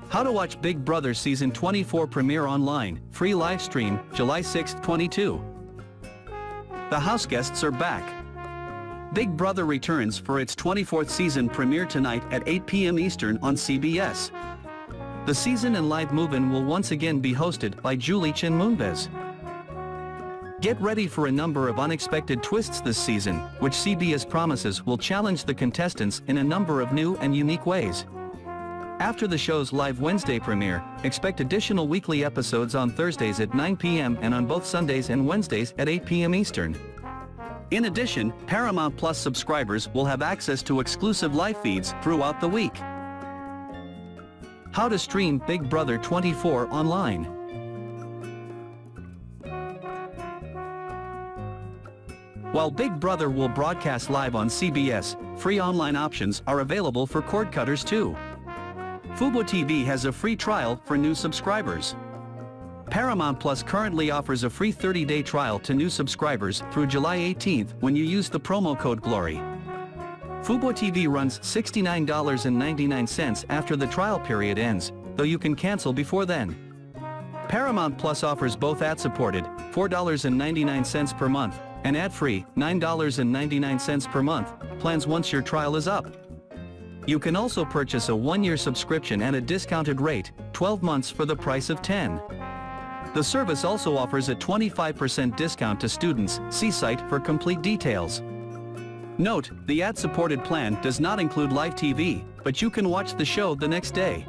How to watch Big Brother Season 24 premiere online, free live stream, July 6, 22. The house guests are back. Big Brother returns for its 24th season premiere tonight at 8 p.m. Eastern on CBS. The season and live move-in will once again be hosted by Julie Chen Moonves. Get ready for a number of unexpected twists this season, which CBS promises will challenge the contestants in a number of new and unique ways. After the show's live Wednesday premiere, expect additional weekly episodes on Thursdays at 9 p.m. and on both Sundays and Wednesdays at 8 p.m. Eastern. In addition, Paramount Plus subscribers will have access to exclusive live feeds throughout the week. How to stream Big Brother 24 online. While Big Brother will broadcast live on CBS, free online options are available for cord cutters too. Fubo TV has a free trial for new subscribers. Paramount Plus currently offers a free 30-day trial to new subscribers through July 18th when you use the promo code GLORY. Fubo TV runs $69.99 after the trial period ends, though you can cancel before then. Paramount Plus offers both ad-supported, $4.99 per month, and ad-free, $9.99 per month, plans once your trial is up. You can also purchase a 1-year subscription at a discounted rate, 12 months for the price of 10. The service also offers a 25% discount to students. See site for complete details. Note, the ad-supported plan does not include live TV, but you can watch the show the next day.